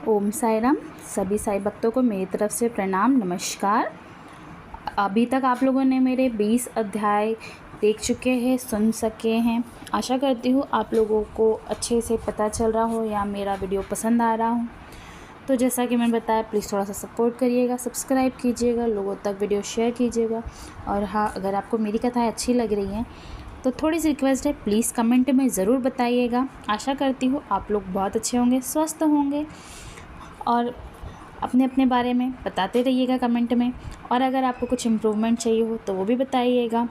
ओम साई राम। सभी साई भक्तों को मेरी तरफ से प्रणाम, नमस्कार। अभी तक आप लोगों ने मेरे 20 अध्याय देख चुके हैं, सुन सके हैं। आशा करती हूँ आप लोगों को अच्छे से पता चल रहा हो या मेरा वीडियो पसंद आ रहा हो। तो जैसा कि मैंने बताया, प्लीज़ थोड़ा सा सपोर्ट करिएगा, सब्सक्राइब कीजिएगा, लोगों तक वीडियो शेयर कीजिएगा। और हाँ, अगर आपको मेरी कथाएँ अच्छी लग रही हैं तो थोड़ी सी रिक्वेस्ट है, प्लीज़ कमेंट में ज़रूर बताइएगा। आशा करती हूँ आप लोग बहुत अच्छे होंगे, स्वस्थ होंगे और अपने अपने बारे में बताते रहिएगा कमेंट में। और अगर आपको कुछ इम्प्रूवमेंट चाहिए हो तो वो भी बताइएगा।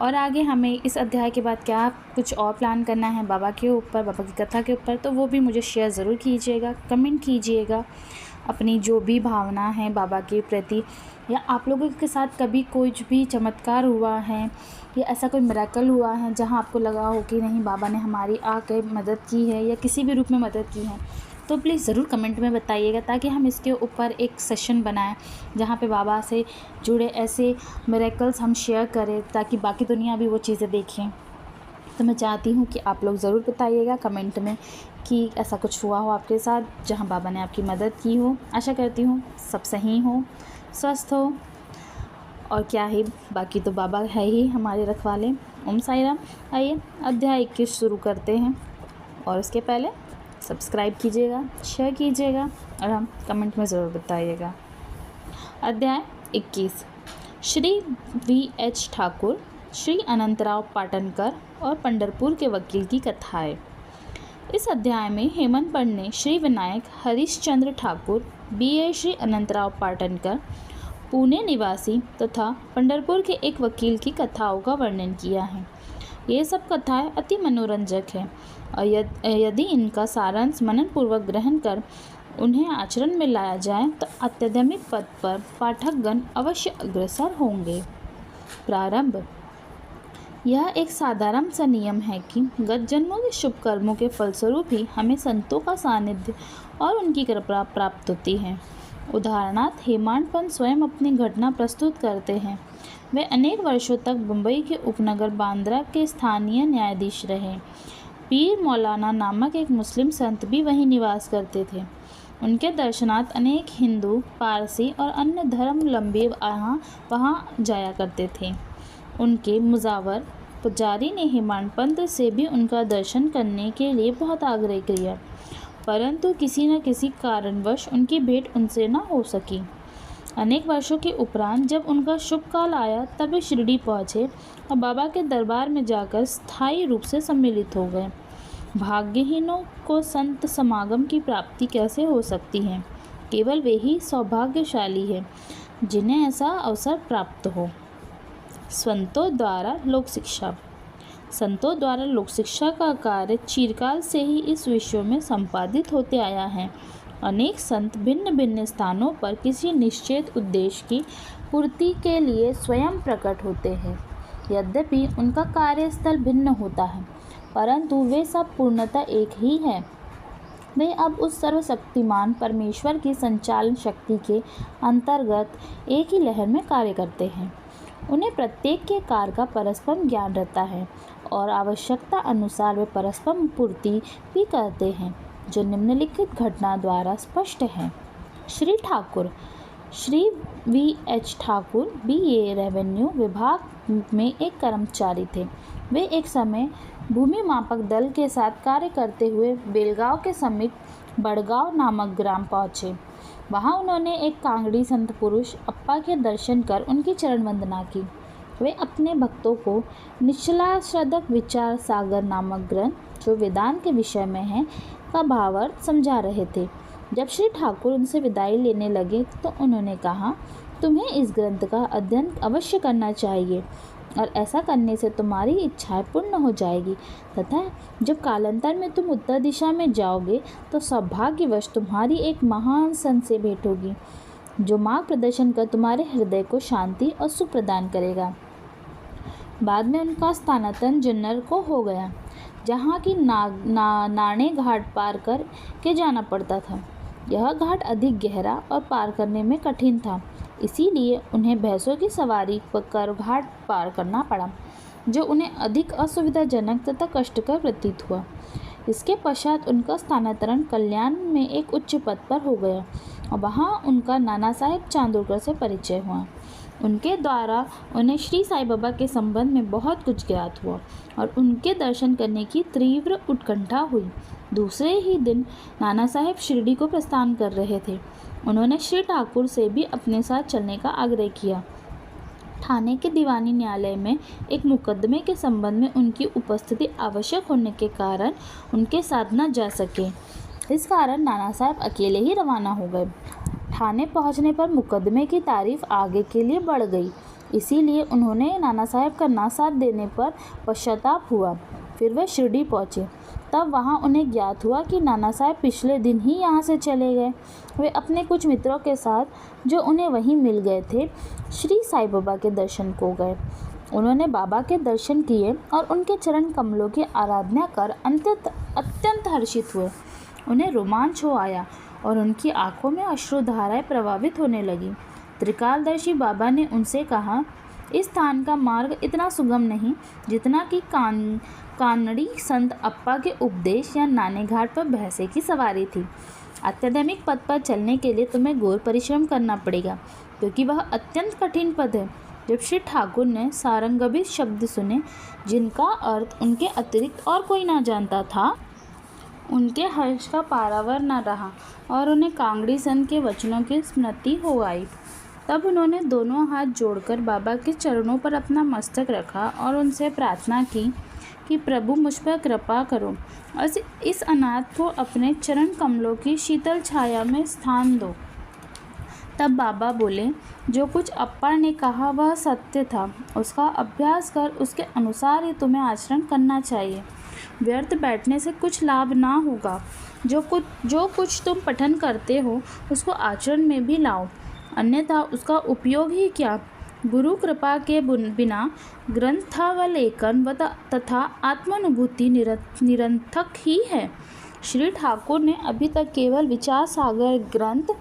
और आगे हमें इस अध्याय के बाद क्या कुछ और प्लान करना है बाबा के ऊपर, बाबा की कथा के ऊपर, तो वो भी मुझे शेयर ज़रूर कीजिएगा, कमेंट कीजिएगा। अपनी जो भी भावना है बाबा के प्रति, या आप लोगों के साथ कभी कोई भी चमत्कार हुआ है या ऐसा कोई मिरेकल हुआ है जहां आपको लगा हो कि नहीं बाबा ने हमारी आके मदद की है या किसी भी रूप में मदद की है, तो प्लीज़ ज़रूर कमेंट में बताइएगा, ताकि हम इसके ऊपर एक सेशन बनाएं जहाँ पे बाबा से जुड़े ऐसे मिरेकल्स हम शेयर करें, ताकि बाकी दुनिया भी वो चीज़ें देखें। तो मैं चाहती हूँ कि आप लोग ज़रूर बताइएगा कमेंट में कि ऐसा कुछ हुआ हो आपके साथ जहाँ बाबा ने आपकी मदद की हो। आशा करती हूँ सब सही हो, स्वस्थ हो, और क्या ही, बाकी तो बाबा है ही हमारे रखवाले। ओम साई राम। आइए अध्याय 21 शुरू करते हैं। और उसके पहले सब्सक्राइब कीजिएगा, शेयर कीजिएगा और हम कमेंट में ज़रूर बताइएगा। अध्याय 21। श्री V.H. ठाकुर, श्री अनंतराव पाटनकर और पंढरपुर के वकील की कथाएँ। इस अध्याय में हेमंत ने श्री विनायक हरिश्चंद्र ठाकुर, B.A. श्री अनंतराव पाटनकर, पुणे निवासी तथा पंढरपुर के एक वकील की कथाओं का वर्णन किया है। ये सब कथाएं अति मनोरंजक है और यदि इनका सारांश मननपूर्वक ग्रहण कर उन्हें आचरण में लाया जाए तो आध्यात्मिक पद पर पाठकगण अवश्य अग्रसर होंगे। प्रारंभ। यह एक साधारण सा नियम है कि गत जन्मों के शुभ कर्मों के फलस्वरूप ही हमें संतों का सानिध्य और उनकी कृपा प्राप्त होती है। उदाहरणार्थ हेमाडपंत स्वयं अपनी घटना प्रस्तुत करते हैं। वे अनेक वर्षों तक मुंबई के उपनगर बांद्रा के स्थानीय न्यायाधीश रहे। पीर मौलाना नामक एक मुस्लिम संत भी वहीं निवास करते थे। उनके दर्शनार्थ अनेक हिंदू, पारसी और अन्य धर्मावलंबी वहाँ जाया करते थे। उनके मुजावर पुजारी ने हेमाडपंत से भी उनका दर्शन करने के लिए बहुत आग्रह किया, परंतु किसी न किसी कारणवश उनकी भेंट उनसे न हो सकी। अनेक वर्षों के उपरांत जब उनका शुभ काल आया तब वे शिरडी पहुँचे और बाबा के दरबार में जाकर स्थायी रूप से सम्मिलित हो गए। भाग्यहीनों को संत समागम की प्राप्ति कैसे हो सकती है? केवल वे ही सौभाग्यशाली हैं जिन्हें ऐसा अवसर प्राप्त हो। संतों द्वारा लोक शिक्षा। संतों द्वारा लोक शिक्षा का कार्य चिरकाल से ही इस विश्व में संपादित होते आया है। अनेक संत भिन्न भिन्न स्थानों पर किसी निश्चित उद्देश्य की पूर्ति के लिए स्वयं प्रकट होते हैं। यद्यपि उनका कार्यस्थल भिन्न होता है, परंतु वे सब पूर्णतः एक ही हैं। वे अब उस सर्वशक्तिमान परमेश्वर की संचालन शक्ति के अंतर्गत एक ही लहर में कार्य करते हैं। उन्हें प्रत्येक के कार्य का परस्पर ज्ञान रहता है और आवश्यकता अनुसार वे परस्पर पूर्ति भी करते हैं, जो निम्नलिखित घटना द्वारा स्पष्ट है। Shri Thakur, Shri V.H. Thakur B.A. Revenue विभाग में एक कर्मचारी थे। वे एक समय भूमि मापक दल के साथ कार्य करते हुए बेलगांव के समीप बड़गांव नामक ग्राम पहुँचे। वहाँ उन्होंने एक कांगड़ी संत पुरुष अप्पा के दर्शन कर उनकी चरण वंदना की। वे अपने भक्तों को निश्चलाश्रदक विचार सागर नामक ग्रंथ, जो वेदांत के विषय में है, का भावार्थ समझा रहे थे। जब श्री ठाकुर उनसे विदाई लेने लगे तो उन्होंने कहा, तुम्हें इस ग्रंथ का अध्ययन अवश्य करना चाहिए और ऐसा करने से तुम्हारी इच्छाएं पूर्ण हो जाएगी, तथा जब कालांतर में तुम उत्तर दिशा में जाओगे तो सौभाग्यवश तुम्हारी एक महान संत से भेंट होगी, जो मार्ग प्रदर्शन कर तुम्हारे हृदय को शांति और सुख प्रदान करेगा। बाद में उनका स्थानांतरण जन्नर को हो गया, जहाँ की नाणे घाट पार कर के जाना पड़ता था। यह घाट अधिक गहरा और पार करने में कठिन था, इसीलिए उन्हें भैंसों की सवारी कर घाट पार करना पड़ा, जो उन्हें अधिक असुविधाजनक तथा कष्टकर प्रतीत हुआ। इसके पश्चात उनका स्थानांतरण कल्याण में एक उच्च पद पर हो गया और वहाँ उनका नाना साहेब चांदोरकर से परिचय हुआ। उनके द्वारा उन्हें श्री साईं बाबा के संबंध में बहुत कुछ ज्ञात हुआ और उनके दर्शन करने की तीव्र उत्कंठा हुई। दूसरे ही दिन नाना साहेब शिरडी को प्रस्थान कर रहे थे। उन्होंने श्री ठाकुर से भी अपने साथ चलने का आग्रह किया। ठाणे के दीवानी न्यायालय में एक मुकदमे के संबंध में उनकी उपस्थिति आवश्यक होने के कारण उनके साथ न जा सके। इस कारण नाना साहब अकेले ही रवाना हो गए। ठाणे पहुंचने पर मुकदमे की तारीफ आगे के लिए बढ़ गई, इसीलिए उन्होंने नाना साहब का ना साथ देने पर पश्चाताप हुआ। फिर वे शिरडी पहुँचे। तब वहाँ उन्हें ज्ञात हुआ कि नाना साहब पिछले दिन ही यहाँ से चले गए। वे अपने कुछ मित्रों के साथ जो उन्हें वहीं मिल गए थे, श्री साईं बाबा के दर्शन को गए। उन्होंने बाबा के दर्शन किए और उनके चरण कमलों की आराधना कर अत्यंत हर्षित हुए। उन्हें रोमांच हो आया और उनकी आंखों में अश्रुधाराएं प्रवाहित होने लगी। त्रिकालदर्शी बाबा ने उनसे कहा, इस स्थान का मार्ग इतना सुगम नहीं जितना कि कानड़ी संत अप्पा के उपदेश या नाने घाट पर भैंसे की सवारी थी। आध्यात्मिक पद पर चलने के लिए तुम्हें घोर परिश्रम करना पड़ेगा, क्योंकि वह अत्यंत कठिन पद है। जब श्री ठाकुर ने सारंगभूत शब्द सुने, जिनका अर्थ उनके अतिरिक्त और कोई ना जानता था, उनके हर्ष का पारावर न रहा और उन्हें कांगड़ी संत के वचनों की स्मृति हो आई। तब उन्होंने दोनों हाथ जोड़कर बाबा के चरणों पर अपना मस्तक रखा और उनसे प्रार्थना की कि प्रभु मुझ पर कृपा करो और इस अनाथ को अपने चरण कमलों की शीतल छाया में स्थान दो। तब बाबा बोले, जो कुछ अप्पा ने कहा वह सत्य था। उसका अभ्यास कर उसके अनुसार ही तुम्हें आचरण करना चाहिए। व्यर्थ बैठने से कुछ लाभ ना होगा। जो कुछ तुम पठन करते हो उसको आचरण में भी लाओ, अन्यथा उसका उपयोग ही क्या। गुरु कृपा के बिना ग्रंथावलेखन व तथा आत्मानुभूति निरर्थक ही है। श्री ठाकुर ने अभी तक केवल विचार सागर ग्रंथ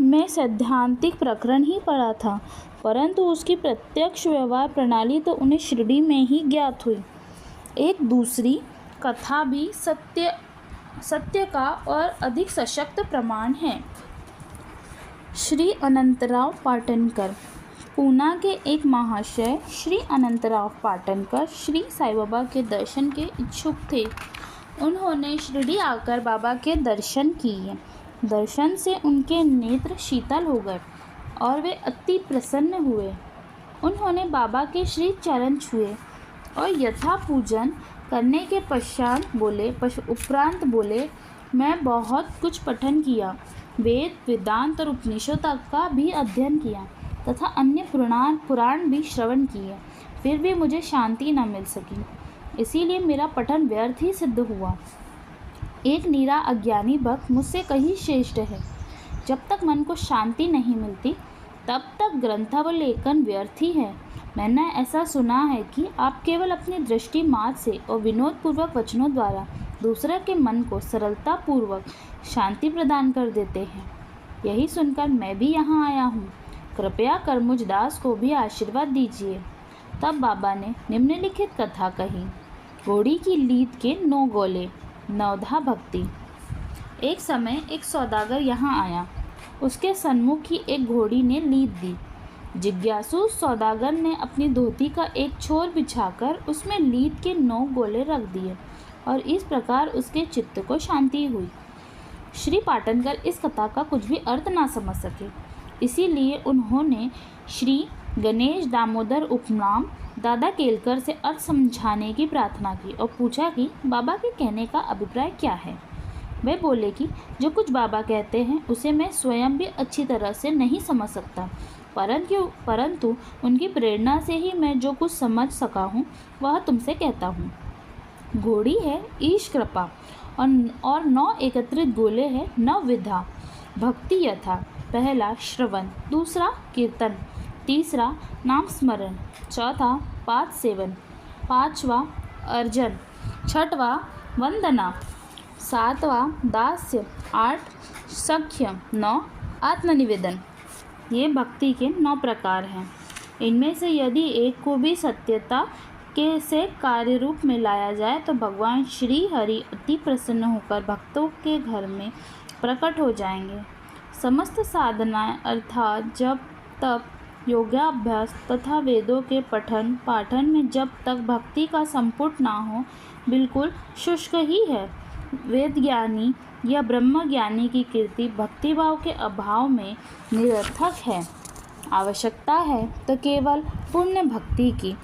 में सैद्धांतिक प्रकरण ही पढ़ा था, परंतु उसकी प्रत्यक्ष व्यवहार प्रणाली तो उन्हें शिरडी में ही ज्ञात हुई। एक दूसरी कथा भी सत्य का और अधिक सशक्त प्रमाण है। श्री अनंतराव पाटनकर, पूना के एक महाशय श्री अनंतराव पाटनकर श्री साईं बाबा के दर्शन के इच्छुक थे। उन्होंने शिरडी आकर बाबा के दर्शन किए। दर्शन से उनके नेत्र शीतल हो गए और वे अति प्रसन्न हुए। उन्होंने बाबा के श्री चरण छुए और यथा पूजन करने के उपरांत बोले, मैं बहुत कुछ पठन किया, वेद वेदांत और उपनिषद तक का भी अध्ययन किया तथा अन्य पुराण भी श्रवण किए, फिर भी मुझे शांति न मिल सकी। इसीलिए मेरा पठन व्यर्थ ही सिद्ध हुआ। एक नीरा अज्ञानी भक्त मुझसे कहीं श्रेष्ठ है। जब तक मन को शांति नहीं मिलती तब तक ग्रंथावलेखन व्यर्थ ही है। मैंने ऐसा सुना है कि आप केवल अपनी दृष्टि मात्र से और विनोदपूर्वक वचनों द्वारा दूसरे के मन को सरलतापूर्वक शांति प्रदान कर देते हैं। यही सुनकर मैं भी यहाँ आया हूँ। कृपया कर मुझ दास को भी आशीर्वाद दीजिए। तब बाबा ने निम्नलिखित कथा कही। घोड़ी की लीद के 9 गोले। नवधा भक्ति। एक समय एक सौदागर यहाँ आया। उसके सन्मुख ही एक घोड़ी ने लीद दी। जिज्ञासु सौदागर ने अपनी धोती का एक छोर बिछाकर उसमें लीद के 9 गोले रख दिए और इस प्रकार उसके चित्त को शांति हुई। श्री पाटनकर इस कथा का कुछ भी अर्थ ना समझ सके, इसीलिए उन्होंने श्री गणेश दामोदर उपनाम दादा केलकर से अर्थ समझाने की प्रार्थना की और पूछा कि बाबा के कहने का अभिप्राय क्या है। वे बोले कि जो कुछ बाबा कहते हैं उसे मैं स्वयं भी अच्छी तरह से नहीं समझ सकता, परंतु उनकी प्रेरणा से ही मैं जो कुछ समझ सका हूँ वह तुमसे कहता हूँ। घोड़ी है ईश कृपा और 9 एकत्रित गोले हैं 9 विधा। भक्ति यथा: पहला श्रवण, दूसरा कीर्तन, तीसरा नाम स्मरण, चौथा पाद सेवन, पांचवा अर्जन, छठवा वंदना, सातवां दास्य, 8 सख्य, 9 आत्मनिवेदन। ये भक्ति के 9 प्रकार हैं। इनमें से यदि एक को भी सत्यता के से कार्य रूप में लाया जाए तो भगवान श्री हरि अति प्रसन्न होकर भक्तों के घर में प्रकट हो जाएंगे। समस्त साधनाएं अर्थात जब तप, योगाभ्यास तथा वेदों के पठन पाठन में जब तक भक्ति का संपुट ना हो, बिल्कुल शुष्क ही है। वेद ज्ञानी या ब्रह्म ज्ञानी की कीर्ति भक्तिभाव के अभाव में निरर्थक है। आवश्यकता है तो केवल पुण्य भक्ति की।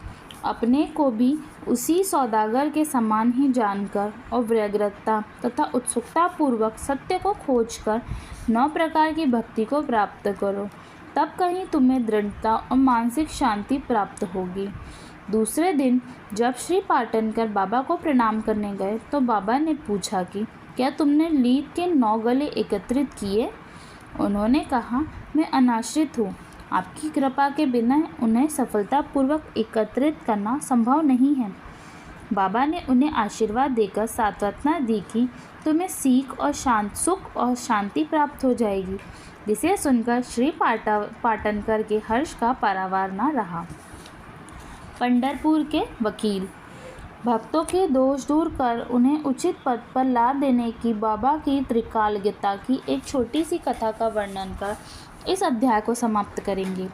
अपने को भी उसी सौदागर के समान ही जानकर और व्यग्रता तथा उत्सुकता पूर्वक सत्य को खोजकर 9 प्रकार की भक्ति को प्राप्त करो, तब कहीं तुम्हें दृढ़ता और मानसिक शांति प्राप्त होगी। दूसरे दिन जब श्री पाटनकर बाबा को प्रणाम करने गए तो बाबा ने पूछा कि क्या तुमने लीद के 9 गले एकत्रित किए? उन्होंने कहा, मैं अनाश्रित हूँ, आपकी कृपा के बिना उन्हें सफलतापूर्वक एकत्रित करना संभव नहीं है। बाबा ने उन्हें आशीर्वाद देकर सांत्वना दी कि तुम्हें सुख और शांति प्राप्त हो जाएगी, जिसे सुनकर श्री पाटनकर के हर्ष का पारावार न रहा। पंढरपुर के वकील। भक्तों के दोष दूर कर उन्हें उचित पद पर ला देने की बाबा की त्रिकालज्ञता की एक छोटी सी कथा का वर्णन कर इस अध्याय को समाप्त करेंगे।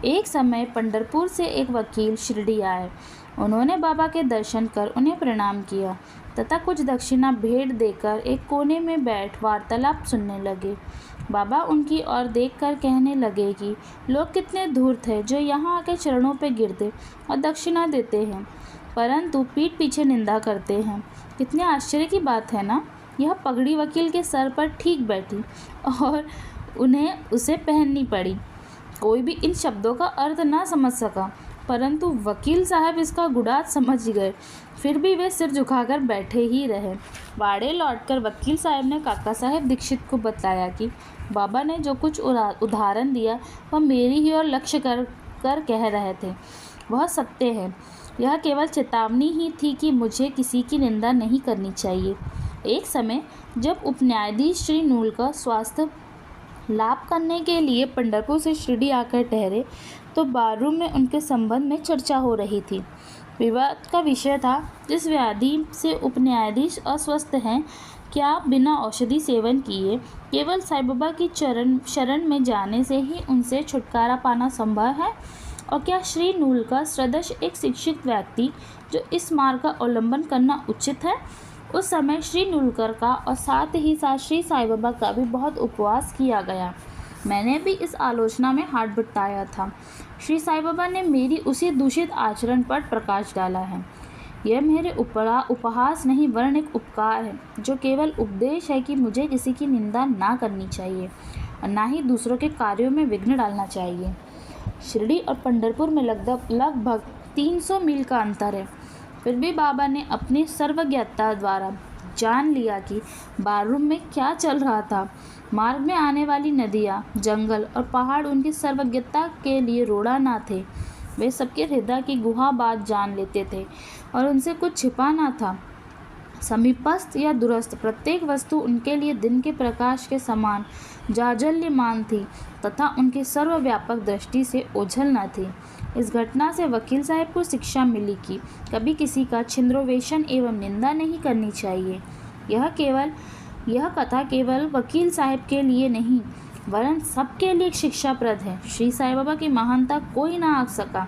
एक समय पंढरपुर से एक वकील शिरडी आए। उन्होंने बाबा के दर्शन कर उन्हें प्रणाम किया तथा कुछ दक्षिणा भेंट देकर एक कोने में बैठ वार्तालाप सुनने लगे। बाबा उनकी ओर देखकर कहने लगे कि लोग कितने धूर्त हैं जो यहाँ आके चरणों पे गिरते और दक्षिणा देते हैं, परंतु पीठ पीछे निंदा करते हैं। कितने आश्चर्य की बात है ना। यह पगड़ी वकील के सर पर ठीक बैठी और उन्हें उसे पहननी पड़ी। कोई भी इन शब्दों का अर्थ ना समझ सका, परंतु वकील साहब इसका गुड़ात समझ गए। फिर भी वे सिर झुकाकर बैठे ही रहे। वाड़े लौटकर वकील साहब ने काका साहब दीक्षित को बताया कि बाबा ने जो कुछ उदाहरण दिया वह मेरी ही ओर लक्ष्य कर कह रहे थे। वह सत्य है। यह केवल चेतावनी ही थी कि मुझे किसी की निंदा नहीं करनी चाहिए। एक समय जब उपन्यायाधीश श्री नूल का स्वास्थ्य लाभ करने के लिए पंढरपुर से शिरडी आकर ठहरे तो बार रूम में उनके संबंध में चर्चा हो रही थी। विवाद का विषय था, जिस व्याधि से उपन्यायाधीश अस्वस्थ हैं, क्या बिना औषधि सेवन किए केवल साईं बाबा की शरण में जाने से ही उनसे छुटकारा पाना संभव है? और क्या श्री नूल का सदृश एक शिक्षित व्यक्ति जो इस मार्ग का अवलंबन करना उचित है? उस समय श्री नूलकर का और साथ ही साथ श्री साईं बाबा का भी बहुत उपवास किया गया। मैंने भी इस आलोचना में हाथ बटाया था। श्री साईं बाबा ने मेरी उसी दूषित आचरण पर प्रकाश डाला है। यह मेरे उपहास नहीं वरन एक उपकार है, जो केवल उपदेश है कि मुझे किसी की निंदा ना करनी चाहिए और ना ही दूसरों के कार्यों में विघ्न डालना चाहिए। शिरडी और पंढरपुर में लगभग 300 मील का अंतर है। फिर भी बाबा ने अपनी सर्वज्ञता द्वारा जान लिया कि बाथरूम में क्या चल रहा था। मार्ग में आने वाली नदियाँ, जंगल और पहाड़ उनकी सर्वज्ञता के लिए रोड़ा ना थे। वे सबके हृदय की गुहा बात जान लेते थे और उनसे कुछ छिपा ना था। समीपस्थ या दूरस्थ प्रत्येक वस्तु उनके लिए दिन के प्रकाश के समान जाजल्यमान थी तथा उनकी सर्वव्यापक दृष्टि से ओझल न थी। इस घटना से वकील साहब को शिक्षा मिली कि कभी किसी का छिंद्रोवेशन एवं निंदा नहीं करनी चाहिए। यह कथा केवल वकील साहब के लिए नहीं वरन सबके लिए शिक्षाप्रद है। श्री साईं बाबा की महानता कोई ना आंक सका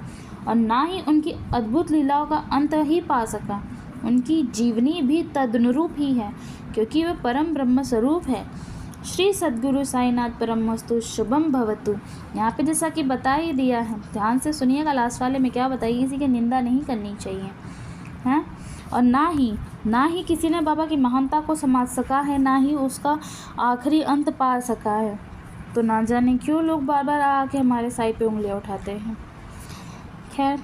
और ना ही उनकी अद्भुत लीलाओं का अंत ही पा सका। उनकी जीवनी भी तदनुरूप ही है, क्योंकि वे परम ब्रह्म स्वरूप है। श्री सद्गुरु साईनाथ परमस्तु शुभम भवतु। यहाँ पे जैसा कि बता ही दिया है, ध्यान से सुनिएगा। लास्ट वाले में क्या बताइए, किसी की निंदा नहीं करनी चाहिए हैं, और ना ही किसी ने बाबा की महानता को समझ सका है, ना ही उसका आखिरी अंत पा सका है। तो ना जाने क्यों लोग बार बार आके हमारे साईं पे उंगलियां उठाते हैं। खैर,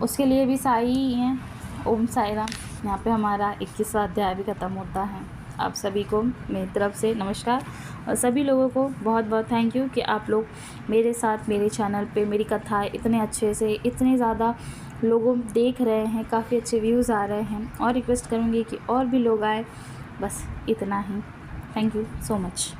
उसके लिए भी साई ही हैं। ओम साई राम। यहाँ पे हमारा 21वां अध्याय भी ख़त्म होता है। आप सभी को मेरी तरफ से नमस्कार और सभी लोगों को बहुत बहुत थैंक यू कि आप लोग मेरे साथ मेरे चैनल पे मेरी कथाएं इतने अच्छे से इतने ज़्यादा लोगों देख रहे हैं। काफ़ी अच्छे व्यूज़ आ रहे हैं और रिक्वेस्ट करूँगी कि और भी लोग आए। बस इतना ही। Thank you so much.